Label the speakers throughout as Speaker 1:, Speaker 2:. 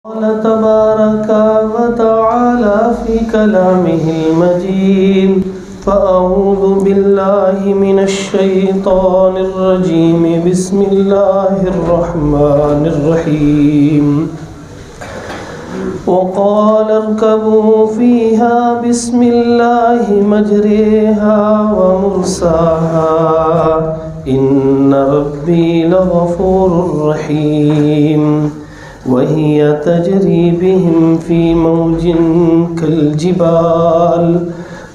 Speaker 1: قال تبارك وتعالى في كلامه المجيد فأعوذ بالله من الشيطان الرجيم بسم الله الرحمن الرحيم وقال اركبوا فيها بسم الله مجريها ومرساها إن ربي لغفور رحيم وهي تجري بهم في موج كالجبال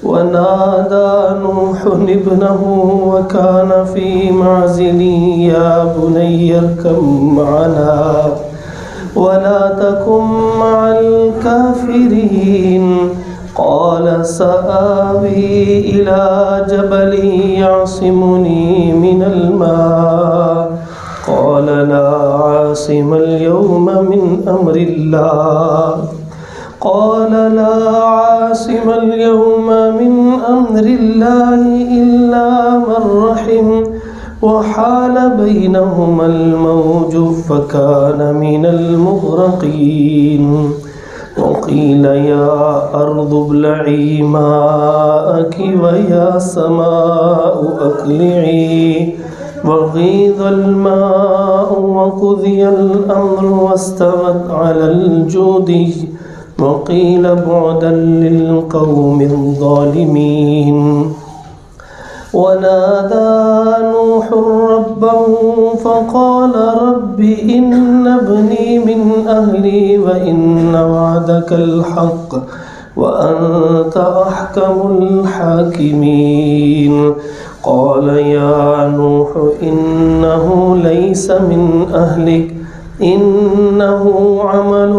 Speaker 1: ونادى نوح ابنه وكان في معزل يا بني اركب معنا ولا تكن مع الكافرين قال سآوي إلى جبل يعصمني من الماء قال لا عاصم اليوم من أمر الله قال لا عاصم اليوم من أمر الله إلا من رحم وحال بينهما الموج فكان من المغرقين وقيل يا أرض ابلعي ماءك ويا سماء أقلعي وغيض الماء وقضي الأمر واستوت على الجودي وقيل بعدا للقوم الظالمين ونادى نوح ربه فقال رب إن ابني من أهلي وإن وعدك الحق وأنت أحكم الحاكمين قال يا نوح إنه ليس من أهلك إنه عمل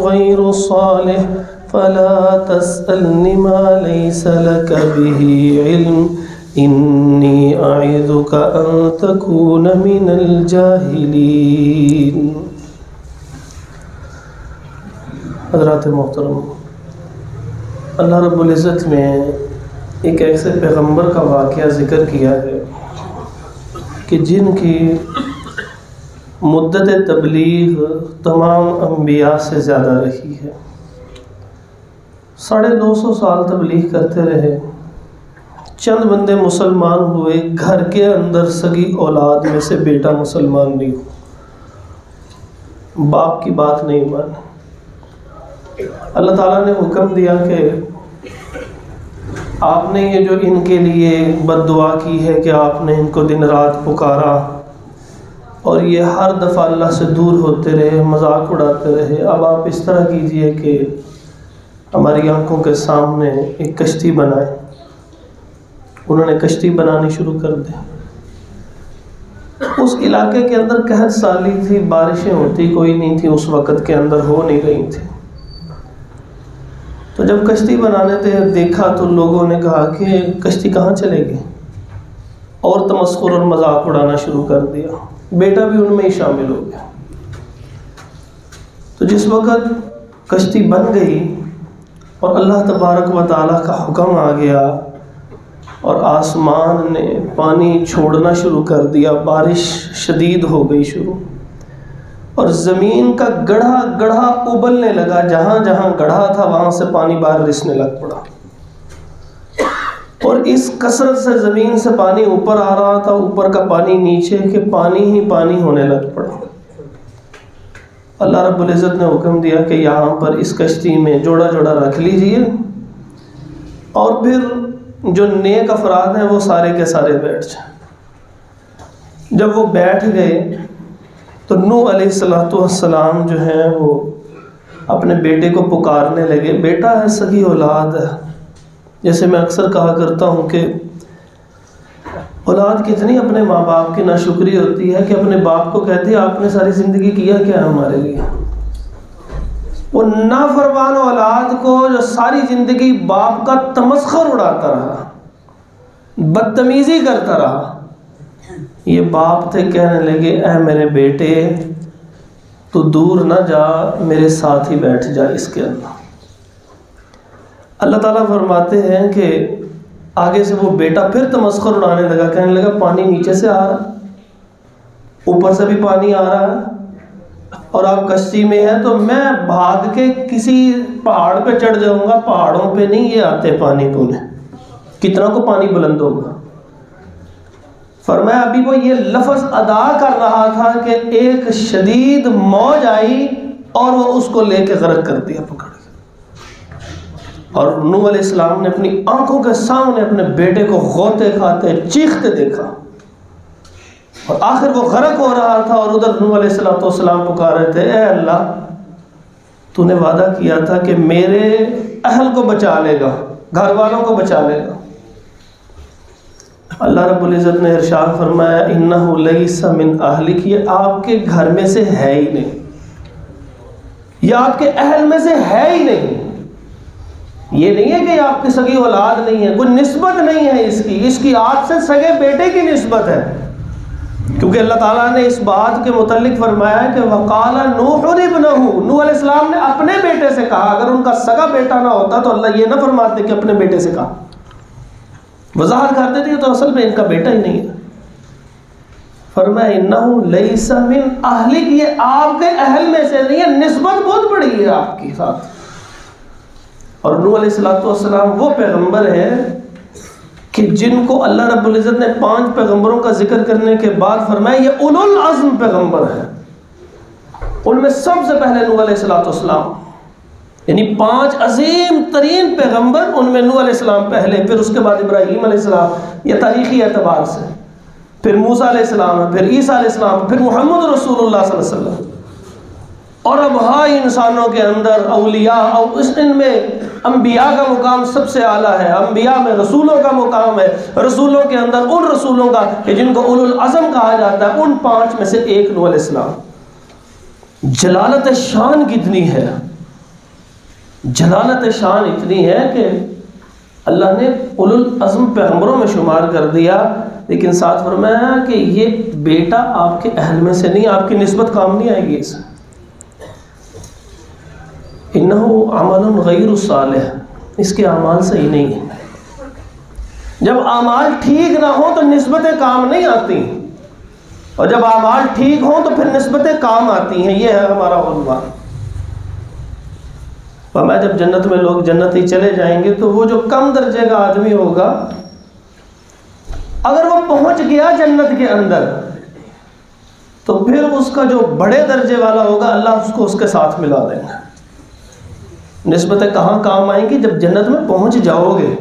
Speaker 1: غير صالح فلا تسألني ما ليس لك به علم إني أعظك أن تكون من الجاهلين. حضرات محترم، اللہ رب العزت میں ایک ایسے پیغمبر کا واقعہ ذکر کیا ہے کہ جن کی مدت تبلیغ تمام انبیاء سے زیادہ رہی ہے. 250 سال تبلیغ کرتے رہے، چند بندے مسلمان ہوئے، گھر کے اندر سگی اولاد میں سے بیٹا مسلمان نہیں ہو، باپ کی بات نہیں مانی. اللہ تعالیٰ نے حکم دیا کہ آپ نے یہ جو ان کے لیے بد دعا کی ہے کہ آپ نے ان کو دن رات پکارا اور یہ ہر دفعہ اللہ سے دور ہوتے رہے، مذاق اڑاتے رہے، اب آپ اس طرح کیجئے کہ ہماری آنکھوں کے سامنے ایک کشتی بنائے. انہوں نے کشتی بنانی شروع کر دی. اس علاقے کے اندر قحط سالی تھی، بارشیں ہوتی کوئی نہیں تھی، اس وقت کے اندر ہو نہیں رہی تھی. تو جب کشتی بنانے تھے دیکھا تو لوگوں نے کہا کہ کشتی کہاں چلے گی، اور تمسخر اور مذاق اڑانا شروع کر دیا. بیٹا بھی ان میں ہی شامل ہو گیا. تو جس وقت کشتی بن گئی اور اللہ تبارک و تعالیٰ کا حکم آ گیا اور آسمان نے پانی چھوڑنا شروع کر دیا، بارش شدید ہو گئی شروع، اور زمین کا گڑھا گڑھا ابلنے لگا. جہاں جہاں گڑھا تھا وہاں سے پانی باہر رسنے لگ پڑا، اور اس کثرت سے زمین سے پانی اوپر آ رہا تھا، اوپر کا پانی نیچے، کہ پانی ہی پانی ہونے لگ پڑا. اللہ رب العزت نے حکم دیا کہ یہاں پر اس کشتی میں جوڑا جوڑا رکھ لیجئے، اور پھر جو نیک افراد ہیں وہ سارے کے سارے بیٹھ جائیں. جب وہ بیٹھ گئے تو نوح علیہ السلام جو ہیں وہ اپنے بیٹے کو پکارنے لگے. بیٹا ہے، سگی اولاد ہے. جیسے میں اکثر کہا کرتا ہوں کہ اولاد کتنی اپنے ماں باپ کی ناشکری ہوتی ہے کہ اپنے باپ کو کہتی ہے آپ نے ساری زندگی کیا کیا ہے ہمارے لیے. وہ نافرمان اولاد کو جو ساری زندگی باپ کا تمسخر اڑاتا رہا، بدتمیزی کرتا رہا، یہ باپ تھے کہنے لگے اے میرے بیٹے تو دور نہ جا، میرے ساتھ ہی بیٹھ جا اس کے اندر. اللہ تعالیٰ فرماتے ہیں کہ آگے سے وہ بیٹا پھر تمسخر اڑانے لگا، کہنے لگا پانی نیچے سے آ رہا، اوپر سے بھی پانی آ رہا ہے، اور آپ کشتی میں ہیں تو میں بھاگ کے کسی پہاڑ پہ چڑھ جاؤں گا، پہاڑوں پہ نہیں، یہ آتے پانی پونے، کتنا کو پانی بلند ہوگا۔ فرمایا ابھی وہ یہ لفظ ادا کر رہا تھا کہ ایک شدید موج آئی اور وہ اس کو لے کے غرق کر دیا پکڑ کے۔ اور نوح علیہ السلام نے اپنی آنکھوں کے سامنے اپنے بیٹے کو غوطے کھاتے چیختے دیکھا، اور آخر وہ غرق ہو رہا تھا، اور ادھر نوح علیہ السلام پکار رہے تھے، اے اللہ تو نے وعدہ کیا تھا کہ میرے اہل کو بچا لے گا، گھر والوں کو بچا لے گا۔ اللہ رب العزت نے ارشاد فرمایا انہ لیس من اہلک، یہ آپ کے گھر میں سے ہے ہی نہیں، یہ آپ کے اہل میں سے ہے ہی نہیں۔ یہ نہیں ہے کہ آپ کی سگی اولاد نہیں ہے، کوئی نسبت نہیں ہے اس کی آپ سے سگے بیٹے کی نسبت ہے، کیونکہ اللہ تعالیٰ نے اس بات کے متعلق فرمایا ہے کہ وقال نوح ابنہ، نوح علیہ السلام نے اپنے بیٹے سے کہا، اگر ان کا سگا بیٹا نہ ہوتا تو اللہ یہ نہ فرماتے کہ اپنے بیٹے سے کہا، وضاحت کر دیتے تو اصل میں ان کا بیٹا ہی نہیں ہے۔ فرمایا انہ لیس من اہلک، یہ آپ کے اہل میں سے نہیں ہے، نسبت بہت بڑی ہے آپ کے ساتھ۔ اور نوح علیہ السلام وہ پیغمبر ہے کہ جن کو اللہ رب العزت نے 5 پیغمبروں کا ذکر کرنے کے بعد فرمایا یہ اولو العزم پیغمبر ہے، ان میں سب سے پہلے نوح علیہ السلام، یعنی 5 عظیم ترین پیغمبر، ان میں نوح علیہ السلام پہلے، پھر اس کے بعد ابراہیم علیہ السلام، یہ تاریخی اعتبار سے، پھر موسیٰ علیہ السلام، پھر عیسیٰ علیہ السلام، پھر محمد رسول اللہ صلی اللہ علیہ وسلم۔ اور اب ہائی انسانوں کے اندر اولیاء، اور ان میں انبیاء کا مقام سب سے اعلیٰ ہے، انبیاء میں رسولوں کا مقام ہے، رسولوں کے اندر ان رسولوں کا کہ جن کو اولو العزم کہا جاتا ہے، ان 5 میں سے ایک نوح علیہ السلام۔ جلالت شان کتنی ہے، جلالت شان اتنی ہے کہ اللہ نے اولو العزم پیغمبروں میں شمار کر دیا، لیکن ساتھ فرمایا کہ یہ بیٹا آپ کے اہل میں سے نہیں، آپ کی نسبت کام نہیں آئے گی اسے۔ انہو عمل غیر صالح، اس کے اعمال صحیح نہیں ہیں۔ جب اعمال ٹھیک نہ ہوں تو نسبتیں کام نہیں آتی، اور جب اعمال ٹھیک ہوں تو پھر نسبتیں کام آتی ہیں، یہ ہے ہمارا عنوان۔ فرمایا جب جنت میں لوگ جنتی چلے جائیں گے تو وہ جو کم درجے کا آدمی ہوگا، اگر وہ پہنچ گیا جنت کے اندر تو پھر اس کا جو بڑے درجے والا ہوگا اللہ اس کو اس کے ساتھ ملا دیں گے۔ نسبتیں کہاں کام آئیں گی؟ جب جنت میں پہنچ جاؤ گے،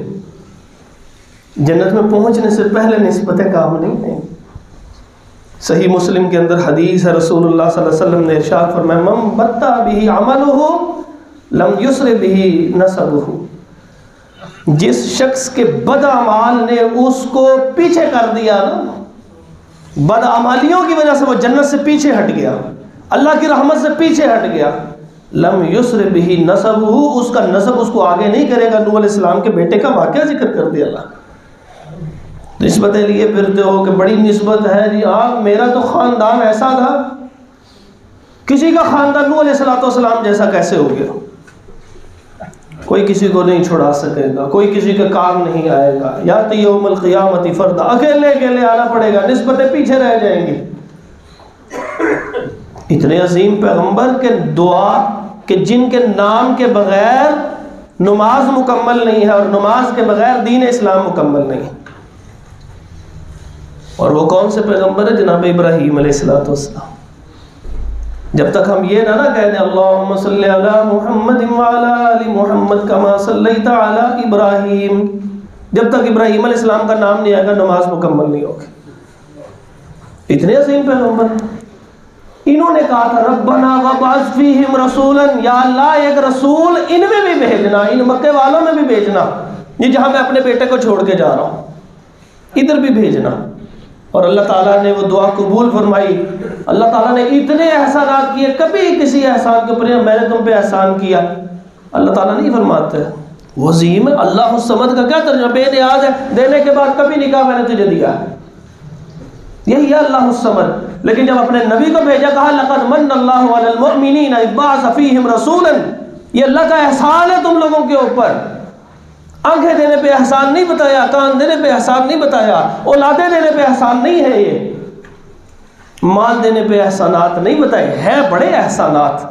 Speaker 1: جنت میں پہنچنے سے پہلے نسبتیں کام نہیں آئیں گی۔ صحیح مسلم کے اندر حدیث ہے، رسول اللہ صلی اللہ علیہ وسلم نے ارشاد فرمایا من بطأ به عملہ لم یسر به نسبہ، جس شخص کے بدعمال نے اس کو پیچھے کر دیا نا، بدعمالیوں کی وجہ سے وہ جنت سے پیچھے ہٹ گیا، اللہ کی رحمت سے پیچھے ہٹ گیا، لم یسر به نسبہ، اس کا نسب اس کو آگے نہیں کرے گا۔ نوح علیہ السلام کے بیٹے کا واقعہ ذکر کر دیا اللہ۔ نسبتیں لیے پھرتے ہو کہ بڑی نسبت ہے جی، آپ میرا تو خاندان ایسا تھا، کسی کا خاندان نوح علیہ السلام جیسا کیسے ہو گیا؟ کوئی کسی کو نہیں چھڑا سکے گا، کوئی کسی کا کام نہیں آئے گا، یاتی یوم القیامت فردا، اکیلے اکیلے آنا پڑے گا، نسبتیں پیچھے رہ جائیں گی۔ اتنے عظیم پیغمبر کے دعا کہ جن کے نام کے بغیر نماز مکمل نہیں ہے، اور نماز کے بغیر دین اسلام مکمل نہیں ہے۔ اور وہ کون سے پیغمبر ہے؟ جناب ابراہیم علیہ السلام۔ جب تک ہم یہ نہ کہہ دیں اللہم صلی علی محمد وعلی آل محمد کما صلیت علی ابراہیم، جب تک ابراہیم علیہ السلام کا نام نہیں آئے گا نماز مکمل نہیں ہوگی۔ اتنے عظیم پیغمبر، انہوں نے کہا تھا ربنا وابعث فیہم رسولا، یا اللہ ایک رسول ان میں بھی بھیجنا، ان مکے والوں میں بھی بھیجنا، یہ جہاں میں اپنے بیٹے کو چھوڑ کے جا رہا ہوں ادھر بھی بھیجنا۔ اور اللہ تعالیٰ نے وہ دعا قبول فرمائی۔ اللہ تعالیٰ نے اتنے احسانات کیے، کبھی کسی احسان کے اوپر میں نے تم پہ احسان کیا، اللہ تعالیٰ نہیں فرماتے۔ وہ عظیم ہے، اللہ الصمد کا کیا ترجمہ؟ بے نیاز ہے، دینے کے بعد کبھی نہیں کہا میں نے تجھے دیا ہے، یہی ہے اللہ الصمد۔ لیکن جب اپنے نبی کو بھیجا کہا لقد من اللہ علی المؤمنین اذ بعث فیہم رسولا، یہ اللہ کا احسان ہے تم لوگوں کے اوپر۔ آنکھیں دینے پہ احسان نہیں بتایا، کان دینے پہ احسان نہیں بتایا، اولادیں دینے پہ احسان نہیں ہے، مال دینے پہ احسانات نہیں بتائے، ہے بڑے احسانات،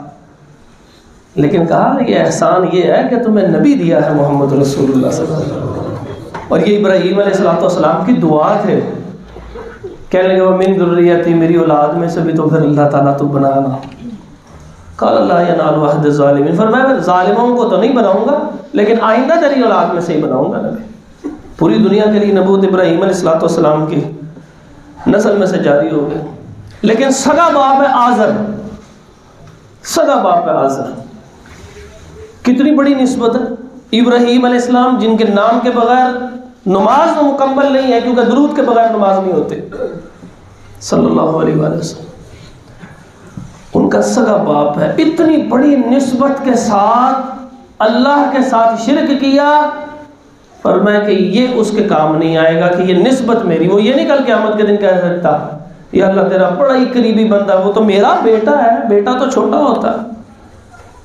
Speaker 1: لیکن کہا یہ احسان یہ ہے کہ تمہیں نبی دیا ہے محمد رسول اللہ صلی اللہ علیہ وسلم۔ اور یہ ابراہیم علیہ السلام کی دعا تھے، کہنے لگے وہ من ذریتی، میری اولاد میں سے بھی تو پھر اللہ تعالیٰ تو بنانا۔ قال اللہ ینال عہد الظالمین، فرمایا میں ظالموں کو تو نہیں بناؤں گا، لیکن آئندہ تیری اولاد میں سے ہی بناؤں گا نبی۔ پوری دنیا کے لیے نبوت ابراہیم علیہ السلام کی نسل میں سے جاری ہو گئے، لیکن سگا باپ ہے آزر، سگا باپ ہے آزر۔ کتنی بڑی نسبت ہے، ابراہیم علیہ السلام جن کے نام کے بغیر نماز مکمل نہیں ہے، کیونکہ درود کے بغیر نماز نہیں ہوتے، صلی اللہ علیہ وآلہ وسلم، ان کا سگا باپ ہے۔ اتنی بڑی نسبت کے ساتھ اللہ کے ساتھ شرک کیا، فرمایا کہ یہ اس کے کام نہیں آئے گا کہ یہ نسبت میری، وہ یہ نہیں کل قیامت کے دن کہہ سکتا یا اللہ تیرا بڑا ہی قریبی بندہ، وہ تو میرا بیٹا ہے، بیٹا تو چھوٹا ہوتا ہے۔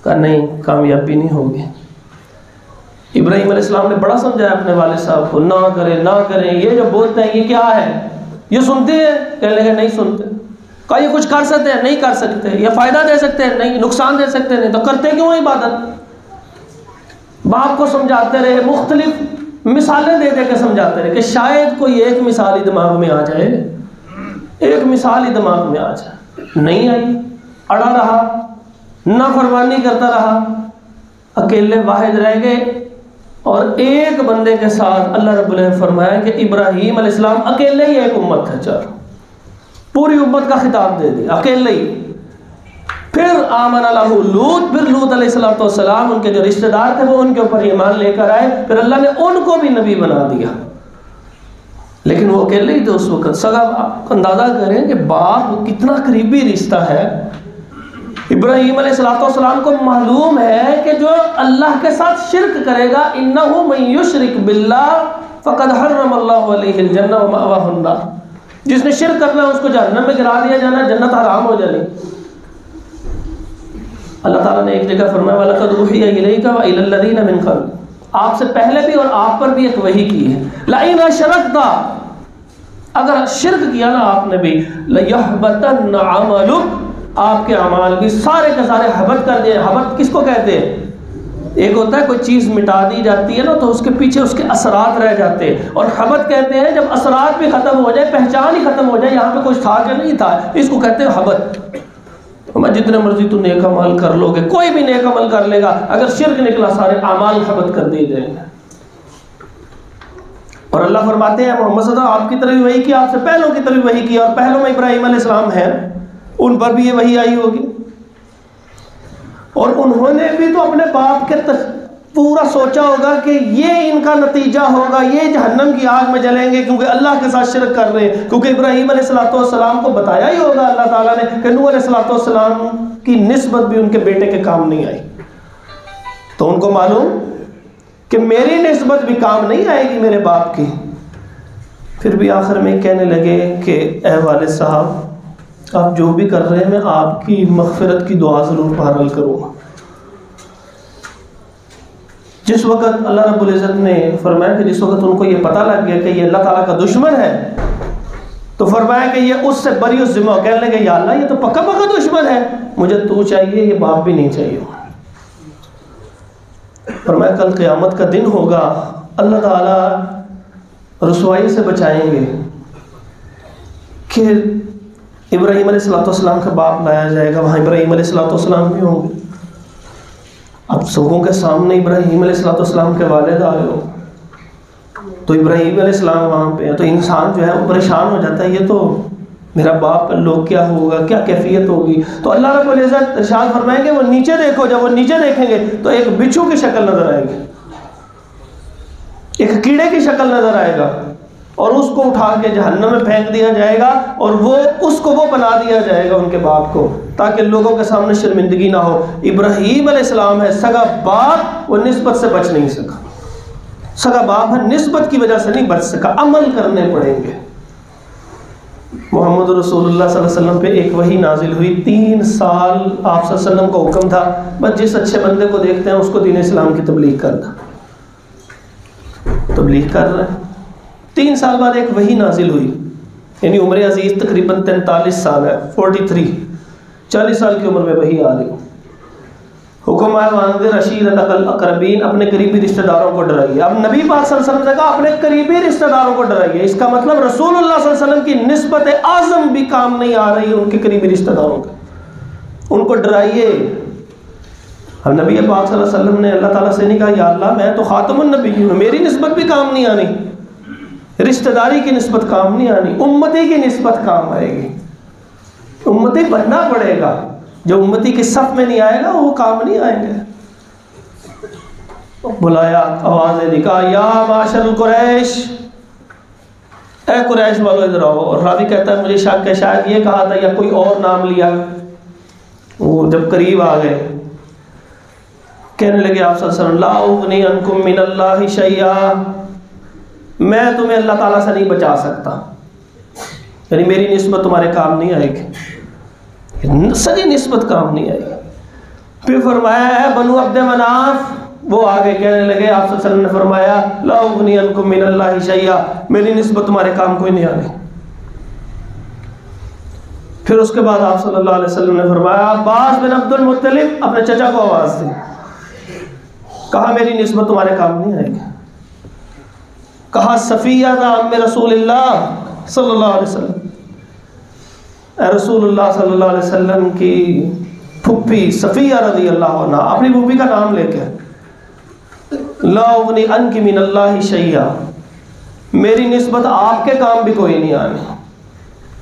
Speaker 1: کہا نہیں، کامیابی نہیں ہوگی۔ ابراہیم علیہ السلام نے بڑا سمجھایا اپنے والد صاحب کو، نہ کریں نہ کریں، یہ جو بولتے ہیں یہ کیا ہے، یہ سنتے ہیں؟ کہنے لگے نہیں سنتے۔ کہا یہ کچھ کر سکتے ہیں؟ نہیں کر سکتے۔ یہ فائدہ دے سکتے ہیں؟ نہیں۔ نقصان دے سکتے ہیں؟ نہیں۔ تو کرتے کیوں عبادت؟ باپ کو سمجھاتے رہے، مختلف مثالیں دے دے کے سمجھاتے رہے کہ شاید کوئی ایک مثال ہی دماغ میں آ جائے، ایک مثال ہی دماغ میں آ جائے۔ نہیں آئی، اڑا رہا، نافرمانی کرتا رہا، اکیلے واحد رہ گئے۔ اور ایک بندے کے ساتھ اللہ رب العزت فرمایا کہ ابراہیم علیہ السلام اکیلے ہی ایک امت تھا، چار پوری امت کا خطاب دے دیا اکیلے ہی۔ پھر آمن لہ لوط، پھر لوط علیہ السلام ان کے جو رشتہ دار تھے وہ ان کے اوپر ایمان لے کر آئے، پھر اللہ نے ان کو بھی نبی بنا دیا، لیکن وہ اکیلے ہی تھے اس وقت۔ سگا آپ اندازہ کریں کہ باپ کتنا قریبی رشتہ ہے۔ ابراہیم علیہ السلام کو معلوم ہے کہ جو اللہ کے ساتھ شرک کرے گا، انہ من یشرک باللہ فقد حرم اللہ علیہ الجنہ ومأواہ النار، جس نے شرک کرنا ہے اس کو جہنم میں گرا دیا جانا، جنت حرام ہو جانی۔ اللہ تعالیٰ نے ایک جگہ فرمایا وَلَقَدْ أُوحِيَ إِلَيْكَ وَإِلَى الَّذِينَ مِنْ قَبْلِكَ، آپ سے پہلے بھی اور آپ پر بھی ایک وحی کی ہے، لَئِنْ أَشْرَكْتَ، اگر شرک کیا نا آپ نے بھی، لَيَحْبَطَنَّ عَمَلُكَ، آپ کے اعمال بھی سارے کے سارے حبط کر دیے۔ حبط کس کو کہتے ہیں؟ ایک ہوتا ہے کوئی چیز مٹا دی جاتی ہے نا تو اس کے پیچھے اس کے اثرات رہ جاتے ہیں، اور حبط کہتے ہیں جب اثرات بھی ختم ہو جائے، پہچان ہی ختم ہو جائے، یہاں پہ کچھ تھا کہ نہیں تھا، اس کو کہتے ہیں حبط۔ میں جتنے مرضی تو نیک عمل کر لو گے، کوئی بھی نیک عمل کر لے گا، اگر شرک نکلا سارے اعمال حبط کر دیے جائیں گے۔ اور اللہ فرماتے ہیں محمد صلی اللہ علیہ وسلم آپ کی طرف وحی کی، آپ سے پہلوں کی طرف وحی کی، اور پہلوں میں ابراہیم علیہ السلام ہیں، ان پر بھی یہ وحی آئی ہوگی، اور انہوں نے بھی تو اپنے باپ کے پورا سوچا ہوگا کہ یہ ان کا نتیجہ ہوگا، یہ جہنم کی آگ میں جلیں گے کیونکہ اللہ کے ساتھ شرک کر رہے ہیں۔ کیونکہ ابراہیم علیہ السلام کو بتایا ہی ہوگا اللہ تعالیٰ نے کہ نوح علیہ السلام کی نسبت بھی ان کے بیٹے کے کام نہیں آئی، تو ان کو معلوم کہ میری نسبت بھی کام نہیں آئے گی میرے باپ کی۔ پھر بھی آخر میں کہنے لگے کہ اے والد صاحب، آپ جو بھی کر رہے ہیں میں آپ کی مغفرت کی دعا ضرور بہرحال کروں گا۔ جس وقت اللہ رب العزت نے فرمایا کہ جس وقت ان کو یہ پتہ لگ گیا کہ یہ اللہ تعالیٰ کا دشمن ہے، تو فرمایا کہ یہ اس سے بری ذمہ، کہنے لگے یا اللہ یہ تو پکا پکا دشمن ہے، مجھے تو چاہیے، یہ باپ بھی نہیں چاہیے۔ فرمایا کل قیامت کا دن ہوگا، اللہ تعالیٰ رسوائی سے بچائیں گے کہ ابراہیم علیہ السلام کا باپ لایا جائے گا، وہاں ابراہیم علیہ السلام بھی ہوں گے۔ اب سبوں کے سامنے ابراہیم علیہ السلام کے والد آئے ہو تو ابراہیم علیہ السلام وہاں پہ ہے، تو انسان جو ہے وہ پریشان ہو جاتا ہے، یہ تو میرا باپ، لوگ کیا ہوگا، کیا کیفیت ہوگی۔ تو اللہ رب العزت ارشاد فرمائیں گے وہ نیچے دیکھو، جب وہ نیچے دیکھیں گے تو ایک بچھو کی شکل نظر آئے گی، ایک کیڑے کی شکل نظر آئے گا، اور اس کو اٹھا کے جہنم میں پھینک دیا جائے گا، اور اس کو بنا دیا جائے گا ان کے باپ کو، تاکہ لوگوں کے سامنے شرمندگی نہ ہو۔ ابراہیم علیہ السلام ہے سگا باپ، وہ نسبت سے بچ نہیں سکا، سگا باپ ہے نسبت کی وجہ سے نہیں بچ سکا، عمل کرنے پڑیں گے۔ محمد رسول اللہ صلی اللہ علیہ وسلم پہ ایک وحی نازل ہوئی، 3 سال آپ صلی اللہ علیہ وسلم کا حکم تھا بس جس اچھے بندے کو دیکھتے ہیں اس کو دین اسلام کی تبلیغ کرنا، تبلیغ کر رہے ہیں۔ 3 سال بعد ایک وحی نازل ہوئی یعنی عمر عزیز تقریباً 43 سال ہے، 43، 40 سال کی عمر میں وحی آ رہی. حکم ہے وانذر عشیرتک الاقربین، اپنے قریبی رشتہ داروں کو ڈرائیے. اب نبی پاک صلی اللہ علیہ وسلم نے کہا اپنے قریبی رشتہ داروں کو ڈرائیے، اس کا مطلب رسول اللہ صلی اللہ علیہ وسلم کی نسبت اعظم بھی کام نہیں آ رہی ان کے قریبی رشتہ داروں کے، ان کو ڈرائیے. اب نبی پاک صلی اللہ علیہ وسلم نے اللہ تعالیٰ سے نہیں کہا یا اللہ میں تو خاتم النبی ہوں، میری نسبت بھی کام نہیں آنی، رشتہ داری کی نسبت کام نہیں آنی، امتی کی نسبت کام آئے گی. امتی بننا پڑے گا، جو امتی کے صف میں نہیں آئے گا وہ کام نہیں آئیں گے. بلایا، آوازیں دی، کہا یا معاشر القریش، اے قریش والو ادھر آؤ. اور راوی کہتا ہے مجھے شک ہے شاید یہ کہا تھا یا کوئی اور نام لیا. وہ جب قریب آ گئے کہنے لگے آپ صلی اللہ علیہ وسلم لا اغنی عنکم من اللہ شیئا، میں تمہیں اللہ تعالیٰ سے نہیں بچا سکتا، یعنی میری نسبت تمہارے کام نہیں آئے گی، ساری نسبت کام نہیں آئے گی. پھر فرمایا ہے بنو عبد مناف، وہ آگے کہنے لگے آپ صلی اللہ علیہ وسلم نے فرمایا لا اغنی عنکم من اللہ شیئا، میری نسبت تمہارے کام کوئی نہیں آنے. پھر اس کے بعد آپ صلی اللہ علیہ وسلم نے فرمایا عباس بن عبد المطلب، اپنے چچا کو آواز دی، کہا میری نسبت تمہارے کام نہیں آئے گی. کہا صفیہ تھا ام رسول اللہ صلی اللہ علیہ وسلم، اے رسول اللہ صلی اللہ علیہ وسلم کی پھپھی صفیہ رضی اللہ عنہ، اپنی پھپھی کا نام لے کے لا اغنی عنک من اللہ شیئا، میری نسبت آپ کے کام بھی کوئی نہیں آنے.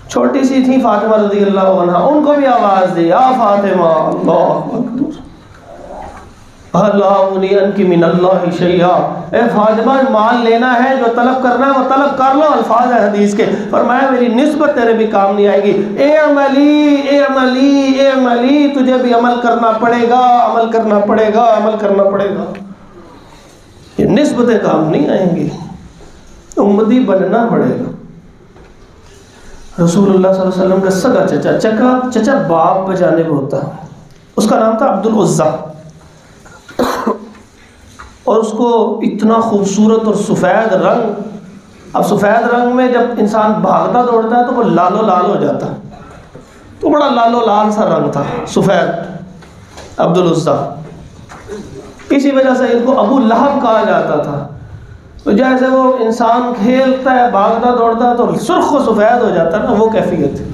Speaker 1: چھوٹی سی تھی فاطمہ رضی اللہ عنہ، ان کو بھی آواز دی یا فاطمہ اللہ اکبر لا اغنی عنک من اللہ شیئا، اے فاطمہ مال لینا ہے جو طلب کرنا ہے وہ طلب کر لو. الفاظ ہے حدیث کے، فرمایا میری نسبت تیرے بھی کام نہیں آئے گی. اے عملی اے عملی اے عملی، تجھے بھی عمل کرنا پڑے گا، عمل کرنا پڑے گا، عمل کرنا پڑے گا. یہ نسبتیں کام نہیں آئیں گی، امتی بننا پڑے گا. رسول اللہ صلی اللہ علیہ وسلم کا سگا چچا باپ بجانب ہوتا، اس کا نام تھا عبد العزیٰ، اور اس کو اتنا خوبصورت اور سفید رنگ، اب سفید رنگ میں جب انسان بھاگتا دوڑتا ہے تو وہ لال و لال ہو جاتا ہے، تو بڑا لال و لال سا رنگ تھا سفید عبد العزیٰ. اسی وجہ سے ان کو ابو لہب کہا جاتا تھا. تو جیسے وہ انسان کھیلتا ہے بھاگتا دوڑتا ہے تو سرخ و سفید ہو جاتا ہے نا، وہ کیفیت تھی.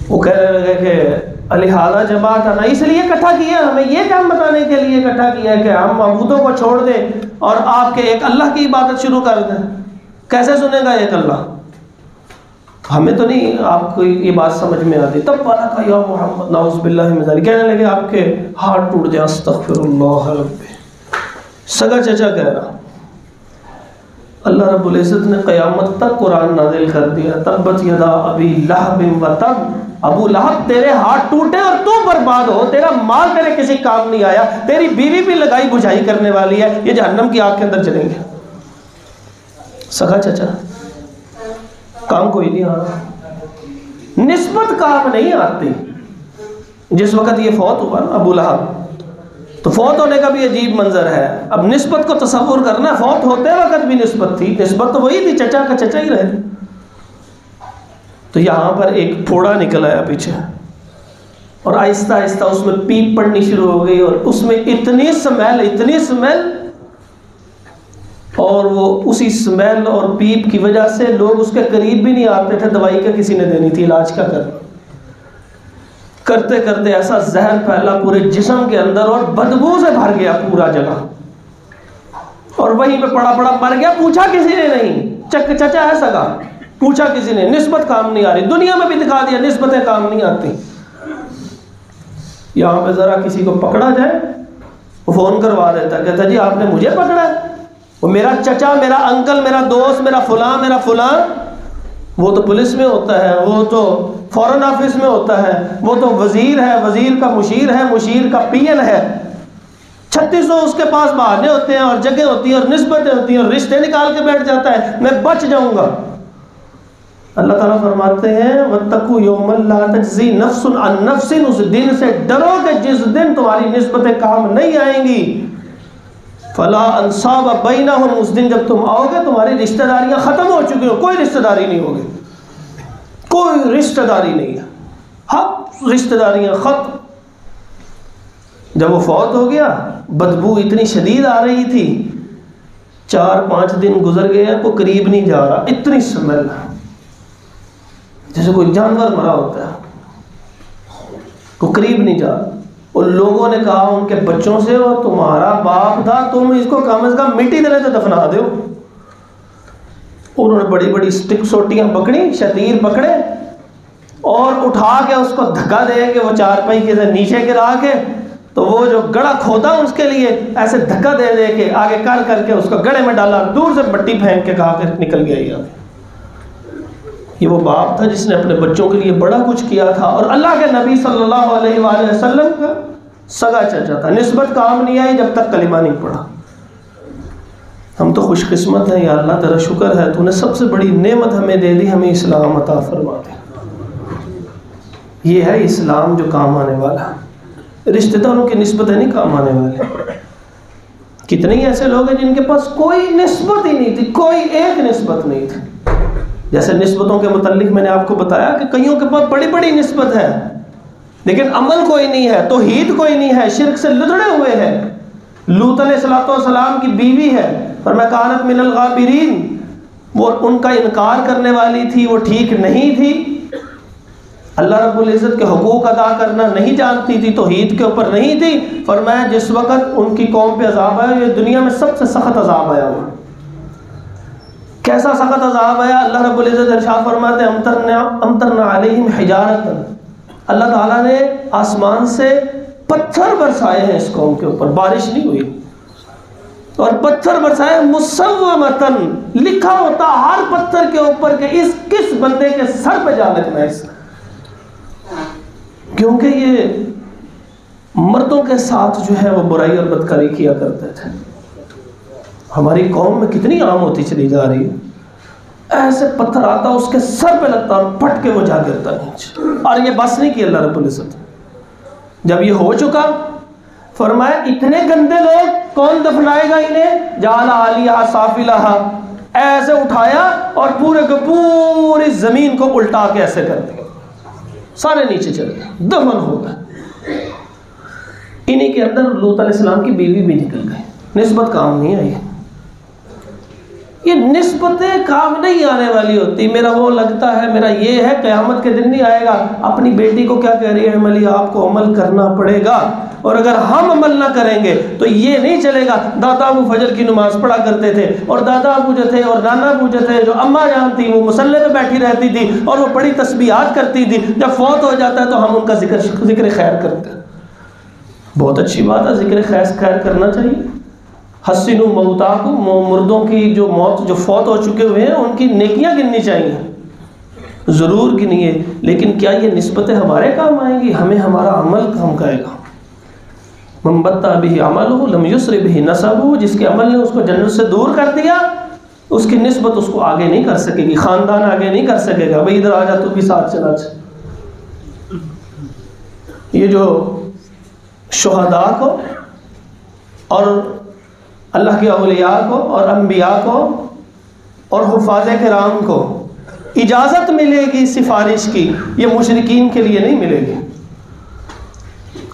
Speaker 1: وہ کہنے لگے کہ لہٰذا جماعت آنا، اس لیے اکٹھا کیا ہمیں، یہ کام بتانے کے لیے اکٹھا کیا ہے کہ ہم معبودوں کو چھوڑ دیں اور آپ کے ایک اللہ کی عبادت شروع کر دیں. کیسے سنے گا ایک اللہ؟ ہمیں تو نہیں آپ کو یہ بات سمجھ میں آتی. تب پارا کہا یا محمد نعوذ باللہ من ذالک، کہنے لگے آپ کے ہاتھ ٹوٹ جائیں استغفر اللہ رب. سگا چچا کہہ رہا. اللہ رب العزت نے قیامت تک قرآن نازل کر دیا تبت یدا ابی لہب و تب، ابو لہب تیرے ہاتھ ٹوٹے اور تو برباد ہو، تیرا مال تیرے کسی کام نہیں آیا، تیری بیوی بھی لگائی بجھائی کرنے والی ہے، یہ جہنم کی آگ کے اندر چلیں گے. سگا چچا کام کوئی نہیں آ رہا، نسبت کام نہیں آتی. جس وقت یہ فوت ہوا نا ابو لہب، تو فوت ہونے کا بھی عجیب منظر ہے. اب نسبت کو تصور کرنا، فوت ہوتے وقت بھی نسبت تھی، نسبت تو وہی تھی، چچا کا چچا ہی رہے. تو یہاں پر ایک پھوڑا نکل آیا پیچھے، اور آہستہ آہستہ اس میں پیپ پڑنی شروع ہو گئی، اور اس میں اتنی سمیل، اور وہ اسی سمیل اور پیپ کی وجہ سے لوگ اس کے قریب بھی نہیں آتے تھے. دوائی کا کسی نے دینی تھی، علاج کا کرتے کرتے ایسا زہر پھیلا پورے جسم کے اندر اور بدبو سے بھر گیا پورا جگہ، اور وہیں پہ پڑا مر گیا. پوچھا کسی نے نہیں، چچا ہے سگا، پوچھا کسی نے، نسبت کام نہیں آ رہی. دنیا میں بھی دکھا دیا نسبتیں کام نہیں آتی. یہاں پہ ذرا کسی کو پکڑا جائے وہ فون کروا دیتا، کہتا جی آپ نے مجھے پکڑا ہے، وہ میرا چچا، میرا انکل، میرا دوست، میرا فلاں، وہ تو پولیس میں ہوتا ہے، وہ تو فورن آفس میں ہوتا ہے، وہ تو وزیر ہے، وزیر کا مشیر ہے، مشیر کا پی این ہے. 3600 اس کے پاس بہانے ہوتے ہیں اور جگہ ہوتی ہیں اور نسبتیں ہوتی ہیں اور رشتے نکال کے بیٹھ جاتا ہے، میں بچ جاؤں گا. اللہ تعالیٰ فرماتے ہیں وَاتَّقُوا يَوْمًا لَا تَجْزِي نَفْسٌ عَن نَفْسٍ، اس دن سے ڈرو کہ جس دن تمہاری نسبتیں کام نہیں آئیں گی. فلا انصاب بینہم، اس دن جب تم آؤ گے تمہاری رشتہ داریاں ختم ہو چکی ہو، کوئی رشتہ داری نہیں ہوگی، کوئی رشتہ داری نہیں ہے، حق رشتہ داریاں ختم۔ جب وہ فوت ہو گیا بدبو اتنی شدید آ رہی تھی، 4-5 دن گزر گئے، کوئی قریب نہیں جا رہا، اتنی سمیل جیسے کوئی جانور مرا ہوتا ہے، کوئی قریب نہیں جا رہا۔ اور لوگوں نے کہا ان کے بچوں سے، وہ تمہارا باپ تھا، تم اس کو کم از کم مٹی دلے تو دفنا دو۔ انہوں نے بڑی بڑی سٹک سوٹیاں پکڑی، شتیر پکڑے اور اٹھا کے اس کو دھکا دے کے وہ چارپائی کے نیچے گرا کے، تو وہ جو گڑا کھودا اس کے لیے ایسے دھکا دے دے کے آگے کر کے اس کو گڑے میں ڈالا، دور سے مٹی پھینک کے کہا کہ نکل گیا۔ یہ وہ باپ تھا جس نے اپنے بچوں کے لیے بڑا کچھ کیا تھا، اور اللہ کے نبی صلی اللہ علیہ وآلہ وسلم کا سگا چچا تھا، نسبت کام نہیں آئی جب تک کلمہ نہیں پڑھا۔ ہم تو خوش قسمت ہیں، یا اللہ تیرا شکر ہے، تو نے سب سے بڑی نعمت ہمیں دے دی، ہمیں اسلام عطا فرما دے۔ یہ ہے اسلام جو کام آنے والا، رشتہ داروں کی نسبتیں نہیں کام آنے والے۔ کتنے ہی ایسے لوگ ہیں جن کے پاس کوئی نسبت ہی نہیں تھی، کوئی ایک نسبت نہیں تھی۔ جیسے نسبتوں کے متعلق میں نے آپ کو بتایا کہ کئیوں کے پاس بڑی بڑی نسبت ہے لیکن عمل کوئی نہیں ہے، توحید کوئی نہیں ہے، شرک سے لدڑے ہوئے ہیں۔ لوط علیہ السلام کی بیوی ہے، فرمایا کانت من الغابرین، وہ ان کا انکار کرنے والی تھی، وہ ٹھیک نہیں تھی، اللہ رب العزت کے حقوق ادا کرنا نہیں جانتی تھی، توحید کے اوپر نہیں تھی۔ فرمایا جس وقت ان کی قوم پہ عذاب آیا، یہ دنیا میں سب سے سخت عذاب آیا ہوا۔ کیسا سخت عذاب آیا؟ اللہ رب العزت ارشاد فرماتے ہیں امطرنا علیہم حجارۃ، اللہ تعالیٰ نے آسمان سے پتھر برسائے ہیں اس قوم کے اوپر، بارش نہیں ہوئی، اور پتھر برسائے مسومتن، لکھا ہوتا ہر پتھر کے اوپر کہ اس کس بندے کے سر پہ جا لگنا ہے اس، کیونکہ یہ مردوں کے ساتھ جو ہے وہ برائی اور بدکاری کیا کرتے تھے۔ ہماری قوم میں کتنی عام ہوتی چلی جا رہی ہے، ایسے پتھر آتا اس کے سر پہ لگتا اور پھٹ کے وہ جا گرتا نیچے، اور یہ بس نہیں کی اللہ رب العزت۔ جب یہ ہو چکا فرمایا اتنے گندے لوگ کون دفنائے گا انہیں؟ جعل عالیہا سافلہا، ایسے اٹھایا اور پورے کے پوری زمین کو الٹا کے ایسے کر دیا، سارے نیچے چلے گئے، دفن ہو گئے۔ انہی کے اندر لوط علیہ السلام کی بیوی بھی نکل گئی، نسبت کام نہیں آئی۔ یہ نسبتیں کام نہیں آنے والی ہوتی، میرا وہ لگتا ہے، میرا یہ ہے، قیامت کے دن نہیں آئے گا۔ اپنی بیٹی کو کیا کہہ رہی ہے ملی، آپ کو عمل کرنا پڑے گا، اور اگر ہم عمل نہ کریں گے تو یہ نہیں چلے گا۔ دادا ابو فجر کی نماز پڑھا کرتے تھے، اور دادا ابو جو تھے اور نانا ابو جو تھے، جو اماں جان تھی وہ مصلی پہ بیٹھی رہتی تھی اور وہ بڑی تسبیحات کرتی تھی، جب فوت ہو جاتا ہے تو ہم ان کا ذکر خیر کرتے ہیں۔ بہت اچھی بات ہے، ذکر خیر کرنا چاہیے۔ حسنوا موتاکم، مردوں کی جو موت جو فوت ہو چکے ہوئے ہیں ان کی نیکیاں گننی چاہیے، ضرور گنیے، لیکن کیا یہ نسبتیں ہمارے کام آئیں گی؟ ہمیں ہمارا عمل کام کرے گا۔ من بطأ بہ عملہ لم یسرع بہ نسبہ، جس کے عمل نے اس کو جنت سے دور کر دیا، اس کی نسبت اس کو آگے نہیں کر سکے گی، خاندان آگے نہیں کر سکے گا۔ بھائی ادھر آ جا، تو بھی ساتھ چلا جا۔ یہ جو شہداء کو اور اللہ کے اولیاء کو اور انبیاء کو اور حفاظ کرام کو اجازت ملے گی سفارش کی، یہ مشرکین کے لیے نہیں ملے گی۔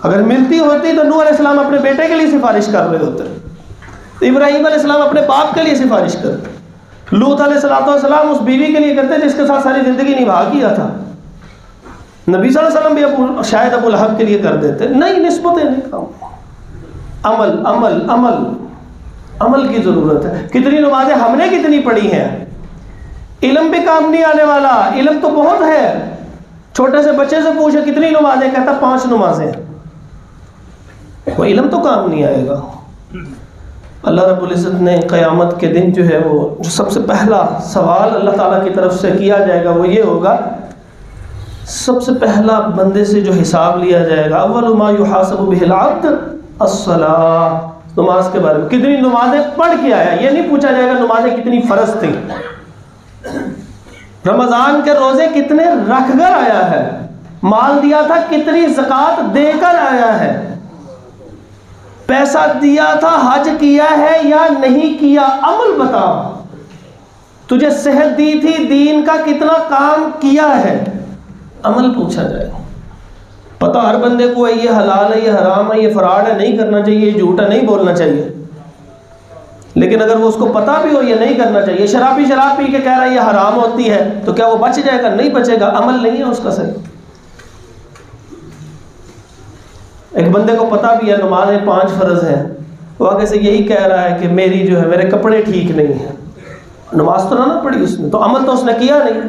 Speaker 1: اگر ملتی ہوتی تو نوح علیہ السلام اپنے بیٹے کے لیے سفارش کر رہے ہوتے، ابراہیم علیہ السلام اپنے باپ کے لیے سفارش کرتے، لوط علیہ السلام اس بیوی کے لیے کرتے جس کے ساتھ ساری زندگی نبھا کیا تھا، نبی صلی اللہ علیہ وسلم بھی شاید ابو لہب کے لیے کر دیتے۔ نہیں، نسبتیں نہیں کام، عمل عمل عمل عمل کی ضرورت ہے۔ کتنی نمازیں ہم نے کتنی پڑھی ہیں، علم بھی کام نہیں آنے والا، علم تو بہت ہے، چھوٹے سے بچے سے پوچھے کتنی نمازیں، کہتا 5 نمازیں، وہ علم تو کام نہیں آئے گا۔ اللہ رب العزت نے قیامت کے دن جو ہے وہ جو سب سے پہلا سوال اللہ تعالیٰ کی طرف سے کیا جائے گا وہ یہ ہوگا، سب سے پہلا بندے سے جو حساب لیا جائے گا، اول ما یحاسب بہ العبد الصلاۃ، نماز کے بارے میں کتنی نمازیں پڑھ کے آیا، یہ نہیں پوچھا جائے گا نمازیں کتنی فرض تھیں، رمضان کے روزے کتنے رکھ کر آیا ہے، مال دیا تھا کتنی زکوٰۃ دے کر آیا ہے، پیسہ دیا تھا، حج کیا ہے یا نہیں کیا؟ عمل بتا. تجھے صحت دی تھی، دین کا کتنا کام کیا ہے؟ عمل پوچھا جائے. پتہ ہر بندے کو ہے یہ حلال ہے، یہ حرام ہے، یہ فراڈ ہے، نہیں کرنا چاہیے، یہ جھوٹ ہے، نہیں بولنا چاہیے. لیکن اگر وہ اس کو پتہ بھی ہو یہ نہیں کرنا چاہیے، شراب پی کے کہہ رہا ہے یہ حرام ہوتی ہے، تو کیا وہ بچ جائے گا؟ نہیں بچے گا. عمل نہیں ہے اس کا صحیح. ایک بندے کو پتہ بھی ہے نمازیں 5 فرض ہیں، وہ آگے سے یہی کہہ رہا ہے کہ میری جو ہے میرے کپڑے ٹھیک نہیں ہیں. نماز تو نہ پڑھی اس نے، تو عمل تو اس نے کیا نہیں.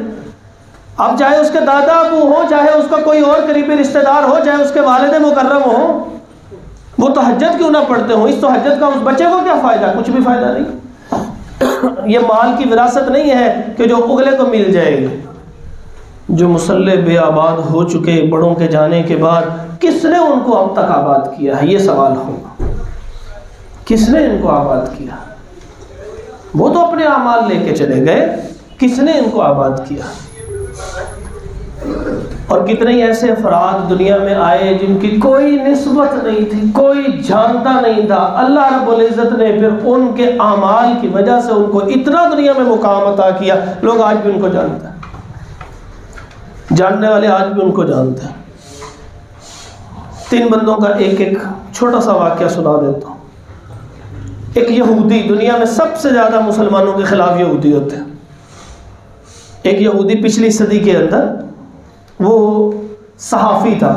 Speaker 1: اب چاہے اس کے دادا ابو ہو، چاہے اس کا کوئی اور قریبی رشتہ دار ہو، چاہے اس کے والد مکرم ہو، وہ تہجد کیوں نہ پڑھتے ہوں، اس تہجد کا اس بچے کو کیا فائدہ؟ کچھ بھی فائدہ نہیں. یہ مال کی وراثت نہیں ہے کہ جو اگلے کو مل جائے گی. جو مصلے بے آباد ہو چکے بڑوں کے جانے کے بعد، کس نے ان کو اب تک آباد کیا ہے؟ یہ سوال ہوگا. کس نے ان کو آباد کیا؟ وہ تو اپنے اعمال لے کے چلے گئے، کس نے ان کو آباد کیا؟ اور کتنے ہی ایسے افراد دنیا میں آئے جن کی کوئی نسبت نہیں تھی، کوئی جانتا نہیں تھا. اللہ رب العزت نے پھر ان کے اعمال کی وجہ سے ان کو اتنا دنیا میں مقام عطا کیا، لوگ آج بھی ان کو جانتے ہیں، جاننے والے آج بھی ان کو جانتے ہیں. 3 بندوں کا ایک چھوٹا سا واقعہ سنا دیتا ہوں. ایک یہودی، دنیا میں سب سے زیادہ مسلمانوں کے خلاف یہودی ہوتے ہیں. ایک یہودی پچھلی صدی کے اندر، وہ صحافی تھا،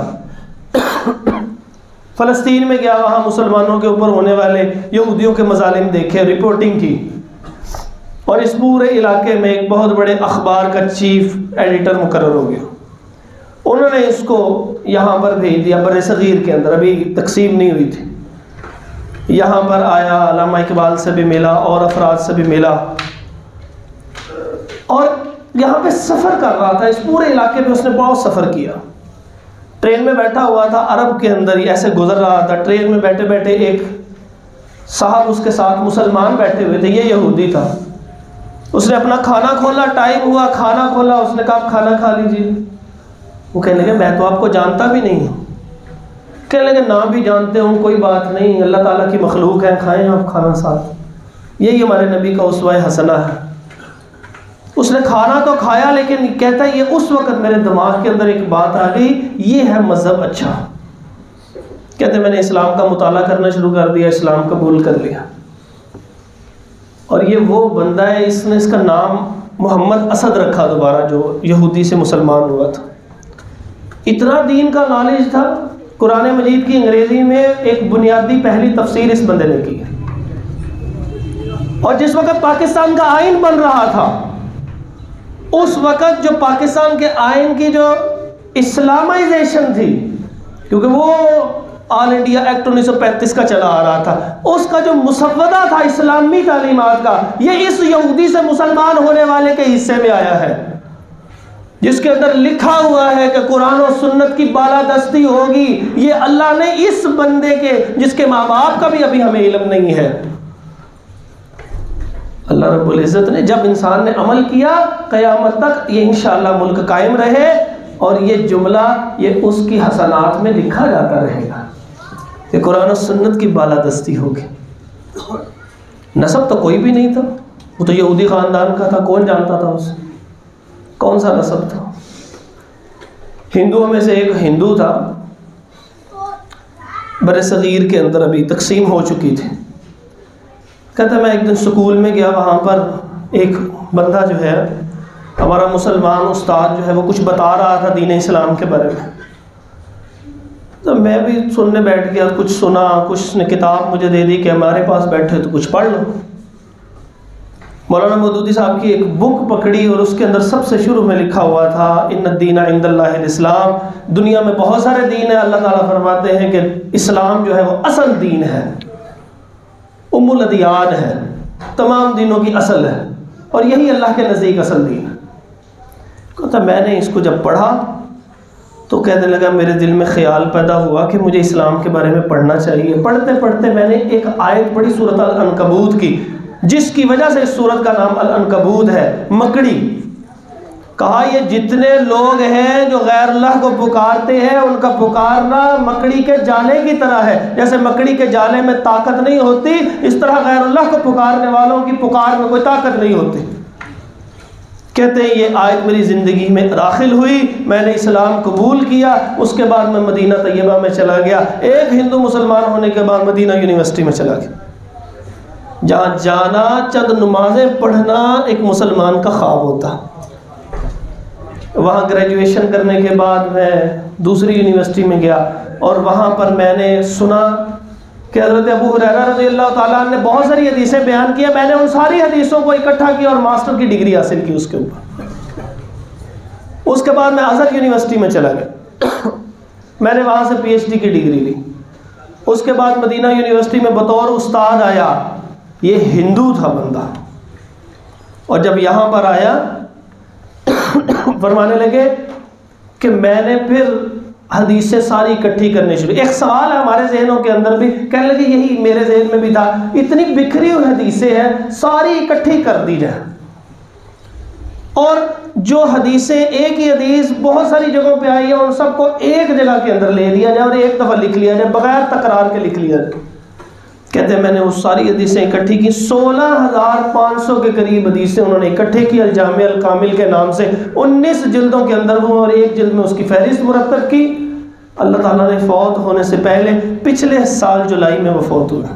Speaker 1: فلسطین میں گیا، وہاں مسلمانوں کے اوپر ہونے والے یہودیوں کے مظالم دیکھے، رپورٹنگ کی، اور اس پورے علاقے میں ایک بہت بڑے اخبار کا چیف ایڈیٹر مقرر ہو گیا. انہوں نے اس کو یہاں پر بھیج دیا، بر صغیر کے اندر، ابھی تقسیم نہیں ہوئی تھی. یہاں پر آیا، علامہ اقبال سے بھی ملا اور افراد سے بھی ملا، اور یہاں پہ سفر کر رہا تھا. اس پورے علاقے میں اس نے بہت سفر کیا. ٹرین میں بیٹھا ہوا تھا، عرب کے اندر ہی ایسے گزر رہا تھا. ٹرین میں بیٹھے بیٹھے ایک صاحب اس کے ساتھ مسلمان بیٹھے ہوئے تھے، یہ یہودی تھا. اس نے اپنا کھانا کھولا، ٹائم ہوا، کھانا کھولا. اس نے کہا آپ کھانا کھا لیجیے. وہ کہنے لگے میں تو آپ کو جانتا بھی نہیں ہوں. کہنے لگے نہ بھی جانتے ہوں کوئی بات نہیں، اللہ تعالیٰ کی مخلوق ہے، کھائیں آپ کھانا ساتھ. یہی ہمارے نبی کا اسوہ حسنہ ہے. اس نے کھانا تو کھایا، لیکن کہتا ہے یہ اس وقت میرے دماغ کے اندر ایک بات آ گئی، یہ ہے مذہب اچھا. کہتے میں نے اسلام کا مطالعہ کرنا شروع کر دیا، اسلام قبول کر لیا. اور یہ وہ بندہ ہے، اس نے اس کا نام محمد اسد رکھا دوبارہ، جو یہودی سے مسلمان ہوا تھا. اتنا دین کا نالج تھا. قرآن مجید کی انگریزی میں ایک بنیادی پہلی تفسیر اس بندے نے کی ہے. اور جس وقت پاکستان کا آئین بن رہا تھا، اس وقت جو پاکستان کے آئین کی جو اسلامائزیشن تھی، کیونکہ وہ آل انڈیا ایکٹ 1935 کا چلا آ رہا تھا، اس کا جو مسودہ تھا اسلامی تعلیمات کا، یہ اس یہودی سے مسلمان ہونے والے کے حصے میں آیا ہے، جس کے اندر لکھا ہوا ہے کہ قرآن و سنت کی بالادستی ہوگی. یہ اللہ نے اس بندے کے، جس کے ماں باپ کا بھی ابھی ہمیں علم نہیں ہے، اللہ رب العزت نے جب انسان نے عمل کیا، قیامت تک یہ انشاءاللہ ملک قائم رہے، اور یہ جملہ یہ اس کی حسنات میں لکھا جاتا رہے گا کہ قرآن و سنت کی بالادستی ہوگی. نسب تو کوئی بھی نہیں تھا، وہ تو یہودی خاندان کا تھا، کون جانتا تھا اسے، کون سا نسب تھا. ہندوؤں میں سے ایک ہندو تھا، بر صغیر کے اندر ابھی تقسیم ہو چکی تھی. کہتا میں ایک دن سکول میں گیا، وہاں پر ایک بندہ جو ہے ہمارا مسلمان استاد جو ہے وہ کچھ بتا رہا تھا دین اسلام کے بارے میں. تو میں بھی سننے بیٹھ گیا، کچھ سنا، کچھ نے کتاب مجھے دے دی کہ ہمارے پاس بیٹھے تو کچھ پڑھ لو. مولانا مودودی صاحب کی ایک بک پکڑی، اور اس کے اندر سب سے شروع میں لکھا ہوا تھا ان الدین عند اللہ الاسلام. دنیا میں بہت سارے دین ہیں، اللہ تعالیٰ فرماتے ہیں کہ اسلام جو ہے وہ اصل دین ہے، ام الادیان ہے، تمام دینوں کی اصل ہے، اور یہی اللہ کے نزدیک اصل دین ہے. کہتا میں نے اس کو جب پڑھا تو کہنے لگا، میرے دل میں خیال پیدا ہوا کہ مجھے اسلام کے بارے میں پڑھنا چاہیے. پڑھتے پڑھتے میں نے ایک آیت پڑھی سورۃ العنکبوت کی، جس کی وجہ سے اس سورت کا نام العنکبوت ہے، مکڑی. کہا یہ جتنے لوگ ہیں جو غیر اللہ کو پکارتے ہیں ان کا پکارنا مکڑی کے جالے کی طرح ہے، جیسے مکڑی کے جالے میں طاقت نہیں ہوتی اس طرح غیر اللہ کو پکارنے والوں کی پکار میں کوئی طاقت نہیں ہوتی۔ کہتے ہیں یہ آیت میری زندگی میں داخل ہوئی، میں نے اسلام قبول کیا، اس کے بعد میں مدینہ طیبہ میں چلا گیا، ایک ہندو مسلمان ہونے کے بعد مدینہ یونیورسٹی میں چلا گیا، جہاں جانا چند نمازیں پڑھنا ایک مسلمان کا خواب ہوتا۔ وہاں گریجویشن کرنے کے بعد میں دوسری یونیورسٹی میں گیا اور وہاں پر میں نے سنا کہ حضرت ابو ہریرہ رضی اللہ تعالیٰ عنہ نے بہت ساری حدیثیں بیان کیا، میں نے ان ساری حدیثوں کو اکٹھا کیا اور ماسٹر کی ڈگری حاصل کی اس کے اوپر۔ اس کے بعد میں ازہر یونیورسٹی میں چلا گیا، میں نے وہاں سے پی ایچ ڈی کی ڈگری لی۔ اس کے بعد مدینہ یونیورسٹی میں بطور استاد آیا، یہ ہندو تھا بندہ، اور جب یہاں پر آیا فرمانے لگے کہ میں نے پھر حدیثیں ساری اکٹھی کرنے شروع۔ ایک سوال ہے ہمارے ذہنوں کے اندر بھی، کہنے لگے یہی میرے ذہن میں بھی تھا، اتنی بکھری ہوئی حدیثیں ہیں ساری اکٹھی کر دی جائیں، اور جو حدیثیں ایک ہی حدیث بہت ساری جگہوں پہ آئی ہے ان سب کو ایک جگہ کے اندر لے لیا جائے اور ایک دفعہ لکھ لیا جائے بغیر تکرار کے لکھ لیا جائے۔ کہتے ہیں میں نے وہ ساری حدیثیں اکٹھی کی، 16,500 کے قریب حدیثیں انہوں نے اکٹھے کی الجامع الکامل کے نام سے، 19 جلدوں کے اندر وہ، اور ایک جلد میں اس کی فہرست مرتب کی۔ اللہ تعالیٰ نے فوت ہونے سے پہلے پچھلے سال جولائی میں وہ فوت ہوئے،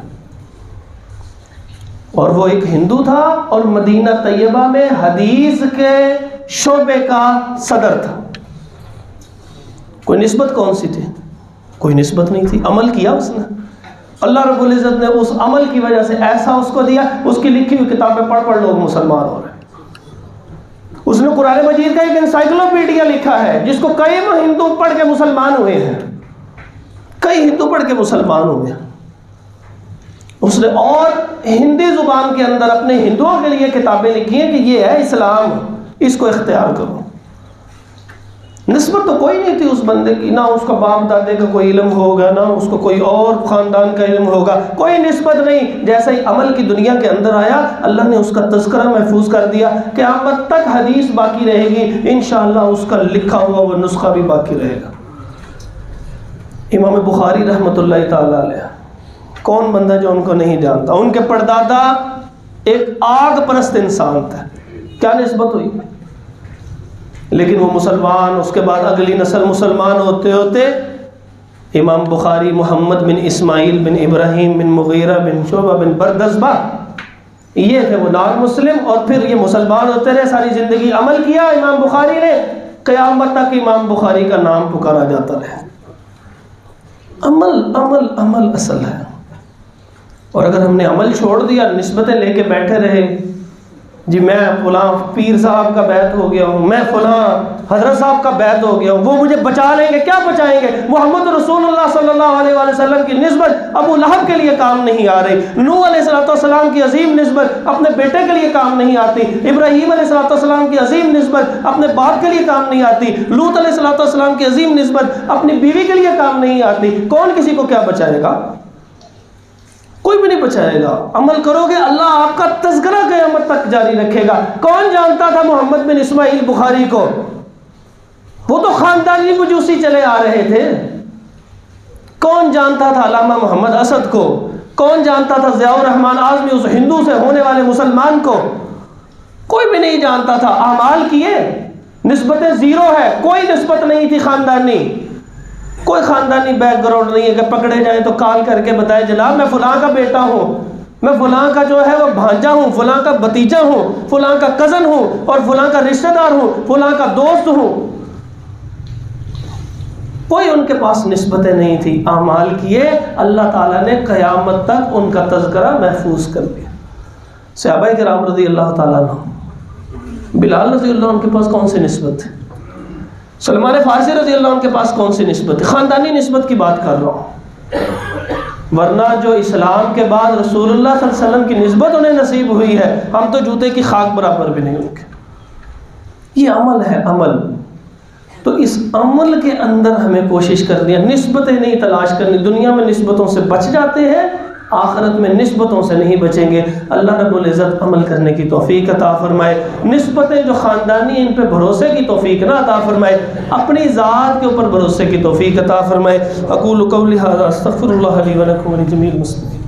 Speaker 1: اور وہ ایک ہندو تھا اور مدینہ طیبہ میں حدیث کے شعبے کا صدر تھا۔ کوئی نسبت کون سی تھی؟ کوئی نسبت نہیں تھی، عمل کیا اس نے، اللہ رب العزت نے اس عمل کی وجہ سے ایسا اس کو دیا، اس کی لکھی ہوئی کتابیں پڑھ پڑھ لوگ مسلمان ہو رہے ہیں۔ اس نے قرآن مجید کا ایک انسائکلوپیڈیا لکھا ہے جس کو کئی ہندو پڑھ کے مسلمان ہوئے ہیں، کئی ہندو پڑھ کے مسلمان ہوئے ہیں اس نے، اور ہندی زبان کے اندر اپنے ہندوؤں کے لیے کتابیں لکھی ہیں کہ یہ ہے اسلام، اس کو اختیار کرو۔ نسبت تو کوئی نہیں تھی اس بندے کی، نہ اس کا باپ دادے کا کوئی علم ہوگا، نہ اس کو کوئی اور خاندان کا علم ہوگا، کوئی نسبت نہیں۔ جیسا ہی عمل کی دنیا کے اندر آیا اللہ نے اس کا تذکرہ محفوظ کر دیا، قیامت تک حدیث باقی رہے گی، انشاءاللہ اس کا لکھا ہوا وہ نسخہ بھی باقی رہے گا۔ امام بخاری رحمۃ اللہ تعالیٰ علیہ، کون بندہ جو ان کو نہیں جانتا؟ ان کے پردادا ایک آگ پرست انسان تھا، کیا نسبت ہوئی؟ لیکن وہ مسلمان، اس کے بعد اگلی نسل مسلمان ہوتے ہوتے امام بخاری محمد بن اسماعیل بن ابراہیم بن مغیرہ بن شعبہ بن بردزبہ، یہ تھے وہ نان مسلم، اور پھر یہ مسلمان ہوتے رہے، ساری زندگی عمل کیا امام بخاری نے، قیامت تک امام بخاری کا نام پکارا جاتا رہے۔ عمل عمل عمل اصل ہے، اور اگر ہم نے عمل چھوڑ دیا، نسبتیں لے کے بیٹھے رہے، جی میں فلاں پیر صاحب کا بیعت ہو گیا ہوں، میں فلاں حضرت صاحب کا بیعت ہو گیا ہوں، وہ مجھے بچا لیں گے، کیا بچائیں گے؟ محمد رسول اللہ صلی اللہ علیہ وآلہ وسلم کی نسبت ابو لہب کے لیے کام نہیں آ رہی، نوح علیہ السلام کی عظیم نسبت اپنے بیٹے کے لیے کام نہیں آتی، ابراہیم علیہ السلام کی عظیم نسبت اپنے باپ کے لیے کام نہیں آتی، لوط علیہ السلام کی عظیم نسبت اپنی بیوی کے لیے کام نہیں آتی۔ کون کسی کو کیا بچائے گا؟ کوئی بھی نہیں بچائے گا۔ عمل کرو گے اللہ آپ کا تذکرہ قیامت تک جاری رکھے گا۔ کون جانتا تھا محمد بن اسماعیل بخاری کو؟ وہ تو خاندانی مجوسی چلے آ رہے تھے۔ کون جانتا تھا علامہ محمد اسد کو؟ کون جانتا تھا ضیاء الرحمن اعظمی اس ہندو سے ہونے والے مسلمان کو؟ کوئی بھی نہیں جانتا تھا۔ اعمال کیے، نسبتیں زیرو ہے، کوئی نسبت نہیں تھی خاندانی، کوئی خاندانی بیک گراؤنڈ نہیں ہے کہ پکڑے جائیں تو کال کر کے بتائے جناب میں فلاں کا بیٹا ہوں، میں فلاں کا جو ہے وہ بھانجا ہوں، فلاں کا بھتیجا ہوں، فلاں کا کزن ہوں، اور فلاں کا رشتہ دار ہوں، فلاں کا دوست ہوں۔ کوئی ان کے پاس نسبتیں نہیں تھی، اعمال کیے، اللہ تعالیٰ نے قیامت تک ان کا تذکرہ محفوظ کر دیا۔ صحابہ کرام رضی اللہ تعالیٰ عنہ، بلال رضی اللہ عنہ کے پاس کون سی نسبت تھی؟ سلمان فارسی رضی اللہ عنہ کے پاس کون سی نسبت ہے؟ خاندانی نسبت کی بات کر رہا ہوں، ورنہ جو اسلام کے بعد رسول اللہ صلی اللہ علیہ وسلم کی نسبت انہیں نصیب ہوئی ہے، ہم تو جوتے کی خاک برابر بھی نہیں ان کے۔ یہ عمل ہے، عمل۔ تو اس عمل کے اندر ہمیں کوشش کرنی ہے، نسبتیں نہیں تلاش کرنی۔ دنیا میں نسبتوں سے بچ جاتے ہیں، آخرت میں نسبتوں سے نہیں بچیں گے۔ اللہ رب العزت عمل کرنے کی توفیق عطا فرمائے، نسبتیں جو خاندانی ان پہ بھروسے کی توفیق نہ عطا فرمائے، اپنی ذات کے اوپر بھروسے کی توفیق عطا فرمائے۔ اقول قولی ھذا استغفر اللہ لی و لکم ولجمیع المسلمین۔